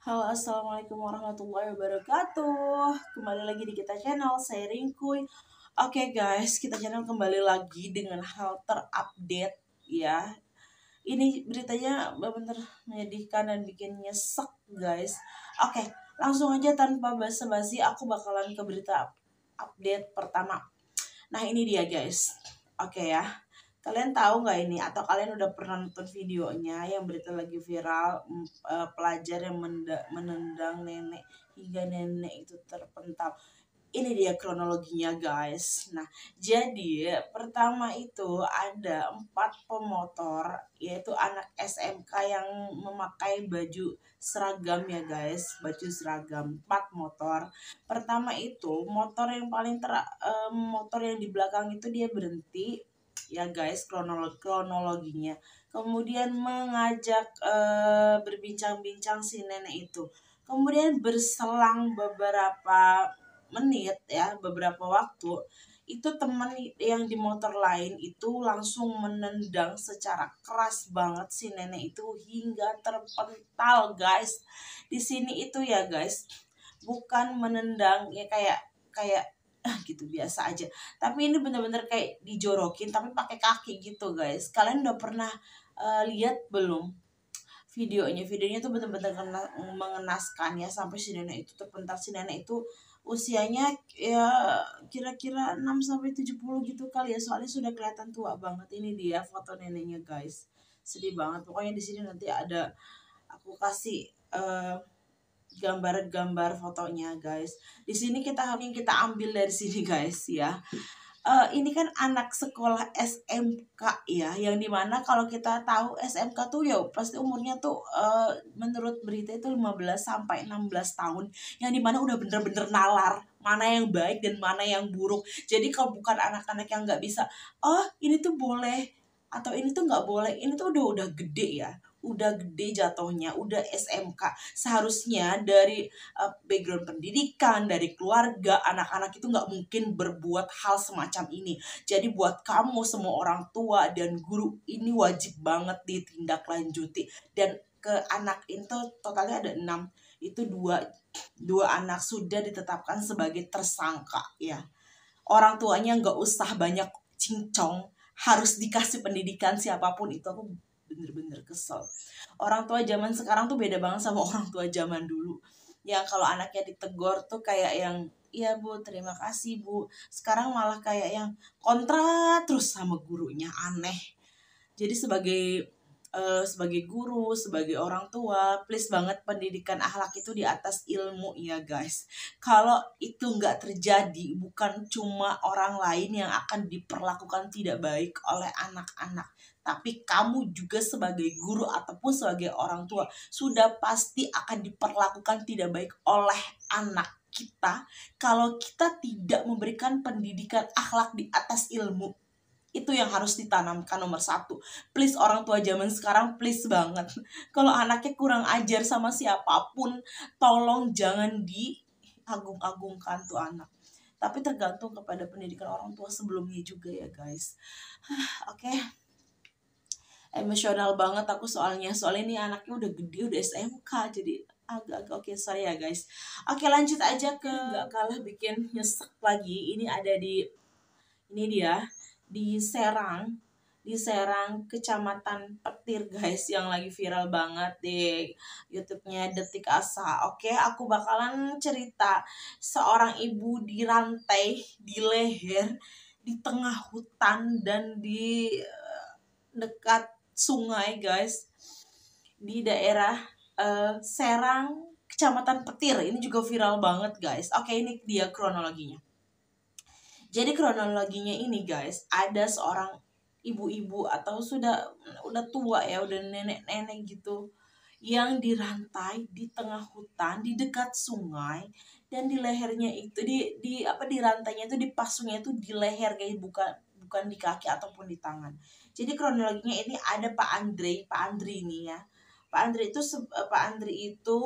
Halo, assalamualaikum warahmatullahi wabarakatuh. Kembali lagi di kita channel, saya Ringkuy. Oke guys, kita channel kembali lagi dengan hal terupdate ya. Ini beritanya benar-benar menyedihkan dan bikin nyesek guys. Oke, langsung aja tanpa basa-basi aku bakalan ke berita update pertama. Nah ini dia guys. Oke ya. Kalian tahu nggak ini atau kalian udah pernah nonton videonya yang berita lagi viral, pelajar yang menendang nenek hingga nenek itu terpental. Ini dia kronologinya guys. Nah, jadi pertama itu ada 4 pemotor, yaitu anak SMK yang memakai baju seragam ya guys, baju seragam 4 motor. Pertama itu motor yang motor yang di belakang itu dia berhenti ya guys, kronologinya. Kemudian mengajak berbincang-bincang si nenek itu. Kemudian berselang beberapa menit ya, beberapa waktu, itu teman yang di motor lain itu langsung menendang secara keras banget si nenek itu hingga terpental guys. Di sini itu ya guys, bukan menendang ya kayak kayak gitu biasa aja, tapi ini bener-bener kayak dijorokin tapi pakai kaki gitu guys. Kalian udah pernah lihat belum videonya tuh bener-bener mengenaskan ya, sampai si nenek itu terpental. Si nenek itu usianya ya kira-kira 6 sampai 70 gitu kali ya, soalnya sudah kelihatan tua banget. Ini dia foto neneknya guys, sedih banget. Pokoknya di sini nanti ada aku kasih gambar-gambar fotonya guys. Di sini kita ambil dari sini guys ya. Ini kan anak sekolah SMK ya, yang dimana kalau kita tahu SMK tuh ya pasti umurnya tuh menurut berita itu 15 sampai 16 tahun, yang dimana udah bener-bener nalar mana yang baik dan mana yang buruk. Jadi kalau bukan anak-anak yang nggak bisa, oh ini tuh boleh atau ini tuh nggak boleh, ini tuh udah gede ya, udah gede jatuhnya, udah SMK. Seharusnya dari background pendidikan, dari keluarga, anak-anak itu nggak mungkin berbuat hal semacam ini. Jadi buat kamu semua orang tua dan guru, ini wajib banget ditindaklanjuti. Dan ke anak itu totalnya ada 6, itu dua anak sudah ditetapkan sebagai tersangka ya. Orang tuanya nggak usah banyak cincong, harus dikasih pendidikan siapapun itu. Aku bener-bener kesel. Orang tua zaman sekarang tuh beda banget sama orang tua zaman dulu. Ya kalau anaknya ditegor tuh kayak yang, iya bu terima kasih bu. Sekarang malah kayak yang kontra terus sama gurunya, aneh. Jadi sebagai guru, sebagai orang tua, please banget, pendidikan akhlak itu di atas ilmu ya guys. Kalau itu nggak terjadi, bukan cuma orang lain yang akan diperlakukan tidak baik oleh anak-anak, tapi kamu juga sebagai guru ataupun sebagai orang tua sudah pasti akan diperlakukan tidak baik oleh anak kita kalau kita tidak memberikan pendidikan akhlak di atas ilmu. Itu yang harus ditanamkan nomor 1. Please orang tua zaman sekarang, please banget, kalau anaknya kurang ajar sama siapapun, tolong jangan diagung-agungkan tuh anak. Tapi tergantung kepada pendidikan orang tua sebelumnya juga ya guys. Oke. Emosional banget aku soalnya ini anaknya udah gede, udah SMK, jadi agak-agak oke, sorry ya guys. Oke, lanjut aja ke nggak kalah bikin nyesek lagi. Ini dia di Serang Kecamatan Petir guys, yang lagi viral banget di YouTube-nya Detik Asa. Oke, aku bakalan cerita seorang ibu dirantai di leher di tengah hutan dan di dekat sungai guys, di daerah Serang Kecamatan Petir. Ini juga viral banget guys. Oke, ini dia kronologinya. Jadi kronologinya ini guys, ada seorang ibu-ibu atau udah tua ya, udah nenek-nenek gitu, yang dirantai di tengah hutan di dekat sungai, dan di lehernya itu di rantainya itu, dipasungnya itu di leher guys, bukan di kaki ataupun di tangan. Jadi kronologinya ini ada Pak Andri ini ya. Pak Andri itu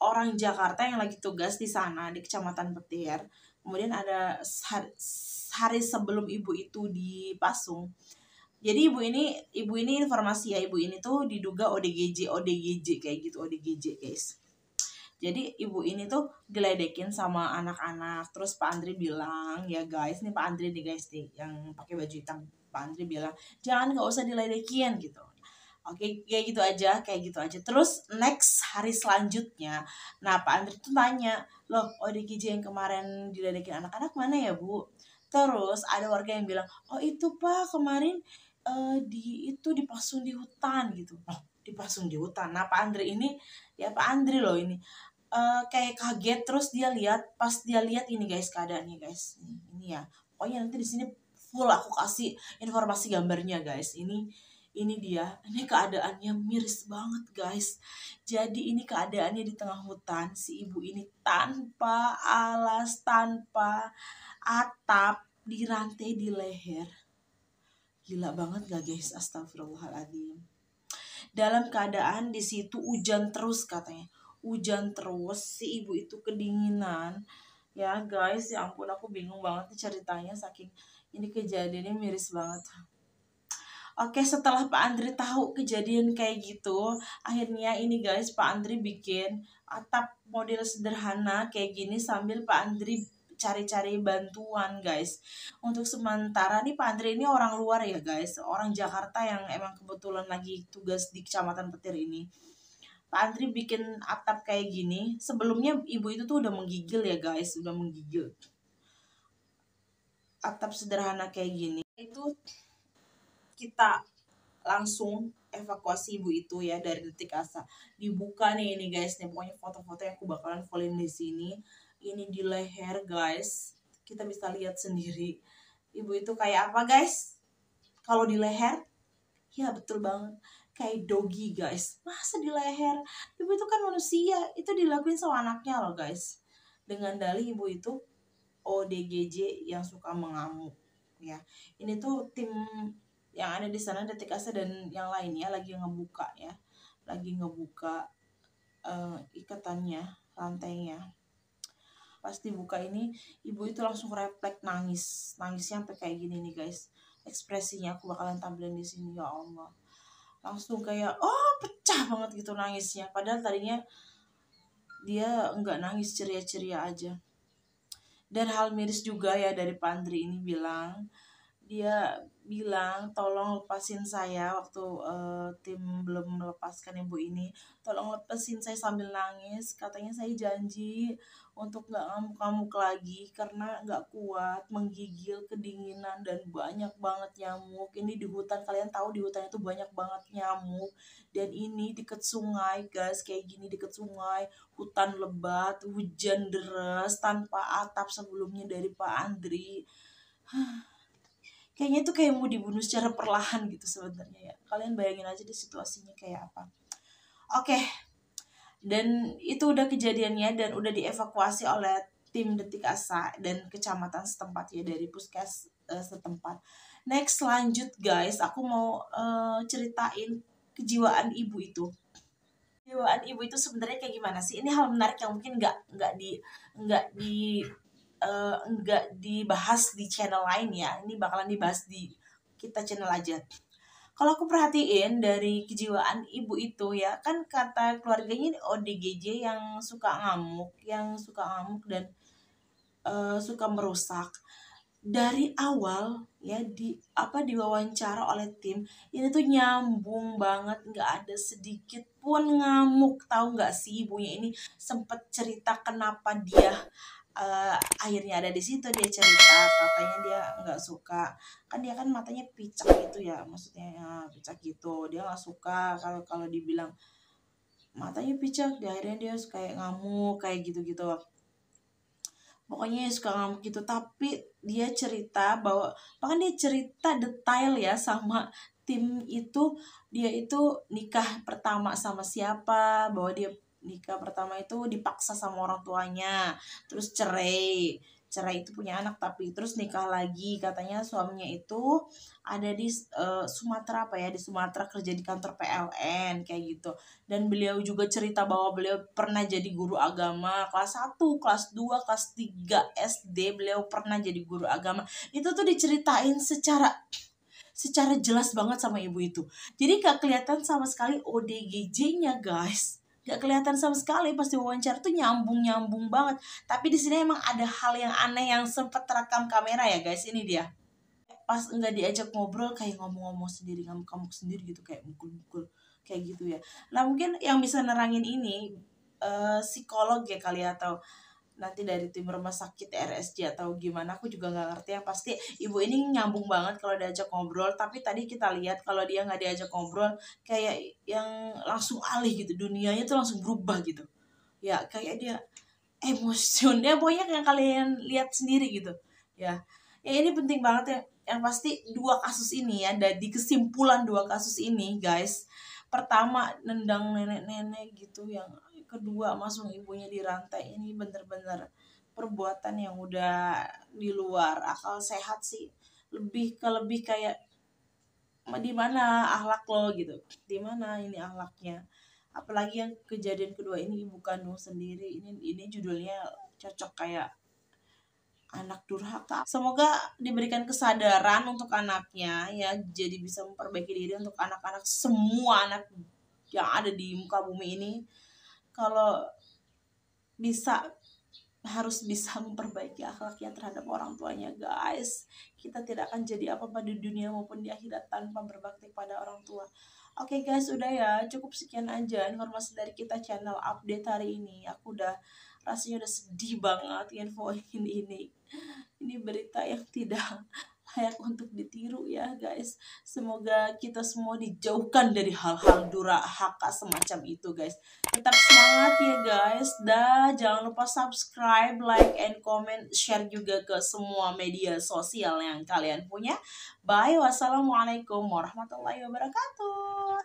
orang Jakarta yang lagi tugas di sana di Kecamatan Petir. Kemudian ada hari sebelum ibu itu dipasung, Jadi ibu ini informasi ya, ibu ini tuh diduga ODGJ kayak gitu, ODGJ guys. Jadi ibu ini tuh diledekin sama anak-anak. Terus Pak Andri bilang, ya guys, nih Pak Andri nih guys nih yang pakai baju hitam. Pak Andri bilang, jangan, nggak usah diledekin gitu. Oke, kayak gitu aja. Terus next hari selanjutnya, nah Pak Andri tuh tanya, loh ODGJ yang kemarin diledekin anak-anak mana ya Bu? Terus ada warga yang bilang, oh itu Pak kemarin itu dipasung di hutan gitu. Oh, dipasung di hutan. Nah Pak Andri ini, ya Pak Andri loh ini, kayak kaget. Terus pas dia lihat ini guys keadaannya guys. Ini ya, pokoknya nanti di sini full aku kasih informasi gambarnya guys. Ini dia, ini keadaannya miris banget guys. Jadi ini keadaannya di tengah hutan, si ibu ini tanpa alas, tanpa atap, dirantai di leher. Gila banget gak guys, astagfirullahaladzim. Dalam keadaan di situ hujan terus katanya, hujan terus, si ibu itu kedinginan. Ya guys, ya ampun aku bingung banget nih ceritanya, saking ini kejadiannya miris banget. Oke, setelah Pak Andri tahu kejadian kayak gitu, akhirnya ini guys, Pak Andri bikin atap model sederhana kayak gini sambil Pak Andri cari-cari bantuan guys. Untuk sementara nih Pak Andri ini orang luar ya guys, orang Jakarta yang emang kebetulan lagi tugas di Kecamatan Petir ini. Pak Andri bikin atap kayak gini. Sebelumnya ibu itu tuh udah menggigil ya guys, udah menggigil. Atap sederhana kayak gini. Itu kita langsung evakuasi ibu itu ya dari detik asa. Dibuka nih ini guys, nih pokoknya foto-foto yang aku bakalan fullin di sini. Ini di leher guys, kita bisa lihat sendiri ibu itu kayak apa guys. Kalau di leher, ya betul banget, kayak doggy guys. Masa di leher? Ibu itu kan manusia, itu dilakuin sama anaknya loh guys. Dengan dalih ibu itu ODGJ yang suka mengamuk ya. Ini tuh tim yang ada di sana detik asa dan yang lainnya lagi ngebuka ya, lagi ngebuka ikatannya, rantainya. Pas dibuka ini ibu itu langsung refleks nangisnya sampai kayak gini nih guys. Ekspresinya aku bakalan tampilin di sini, ya Allah. Langsung kayak pecah banget gitu nangisnya, padahal tadinya dia enggak nangis, ceria-ceria aja. Dan hal miris juga ya dari Pak Andri ini dia bilang tolong lepasin saya waktu tim belum melepaskan ibu ini, tolong lepasin saya sambil nangis. Katanya saya janji untuk nggak ngamuk-ngamuk lagi karena nggak kuat, menggigil, kedinginan, dan banyak banget nyamuk. Ini di hutan, kalian tahu di hutan itu banyak banget nyamuk, dan ini deket sungai guys, kayak gini deket sungai, hutan lebat, hujan deras, tanpa atap sebelumnya dari Pak Andri. Kayaknya itu kayak mau dibunuh secara perlahan gitu sebenarnya ya. Kalian bayangin aja deh situasinya kayak apa. Oke. Dan itu udah kejadiannya dan udah dievakuasi oleh tim Detik Asa dan kecamatan setempat ya, dari puskes setempat. Next lanjut guys, aku mau ceritain kejiwaan ibu itu. Kejiwaan ibu itu sebenarnya kayak gimana sih? Ini hal menarik yang mungkin nggak dibahas di channel lain ya. Ini bakalan dibahas di kita channel aja. Kalau aku perhatiin dari kejiwaan ibu itu ya, kan kata keluarganya ini ODGJ yang suka ngamuk dan suka merusak. Dari awal ya diwawancara oleh tim ini tuh nyambung banget, nggak ada sedikit pun ngamuk. Tahu nggak sih, ibunya ini sempet cerita kenapa dia akhirnya ada di situ. Dia cerita katanya dia nggak suka, kan dia kan matanya picak gitu ya, maksudnya ya, picak gitu. Dia nggak suka kalau dibilang matanya picak, akhirnya dia kayak ngamuk kayak gitu-gitu. Pokoknya suka ngamuk gitu. Tapi dia cerita bahwa, bahkan dia cerita detail ya sama tim itu, dia itu nikah pertama sama siapa, bahwa dia nikah pertama itu dipaksa sama orang tuanya, terus cerai itu punya anak, tapi terus nikah lagi. Katanya suaminya itu ada di Sumatera di Sumatera, kerja di kantor PLN kayak gitu. Dan beliau juga cerita bahwa beliau pernah jadi guru agama kelas 1, kelas 2, kelas 3 SD, beliau pernah jadi guru agama. Itu tuh diceritain secara secara jelas banget sama ibu itu. Jadi gak kelihatan sama sekali ODGJ-nya guys, gak kelihatan sama sekali pas diwawancara tuh nyambung banget. Tapi di sini emang ada hal yang aneh yang sempet terekam kamera ya guys. Ini dia pas enggak diajak ngobrol kayak ngomong-ngomong sendiri, ngamuk-ngamuk sendiri gitu, kayak mukul-mukul kayak gitu ya. Nah mungkin yang bisa nerangin ini psikolog ya kali, atau nanti dari tim rumah sakit RSJ atau gimana, aku juga nggak ngerti. Yang pasti ibu ini nyambung banget kalau diajak ngobrol. Tapi tadi kita lihat kalau dia nggak diajak ngobrol kayak yang langsung alih gitu, dunianya tuh langsung berubah gitu ya, kayak dia emosion ya, banyak yang kalian lihat sendiri gitu ya. Ini penting banget ya. Yang pasti dua kasus ini ya, dan di kesimpulan dua kasus ini guys, pertama nendang nenek-nenek gitu, yang kedua masuk ibunya di rantai, ini bener-bener perbuatan yang udah di luar akal sehat sih. Lebih kayak di mana akhlak lo gitu, di mana ini akhlaknya. Apalagi yang kejadian kedua ini ibu kandung sendiri, ini judulnya cocok kayak anak durhaka. Semoga diberikan kesadaran untuk anaknya ya, jadi bisa memperbaiki diri untuk anak-anak, semua anak yang ada di muka bumi ini. Kalau bisa, harus bisa memperbaiki akhlaknya terhadap orang tuanya guys. Kita tidak akan jadi apa-apa di dunia maupun di akhirat tanpa berbakti pada orang tua. Oke guys, udah ya, cukup sekian aja informasi dari kita channel update hari ini. Aku udah rasanya udah sedih banget infoin ini. Ini berita yang tidak layak untuk ditiru ya guys. Semoga kita semua dijauhkan dari hal-hal durhaka semacam itu guys. Tetap semangat ya guys. Dah, jangan lupa subscribe, like, and comment, share juga ke semua media sosial yang kalian punya. Bye, wassalamualaikum warahmatullahi wabarakatuh.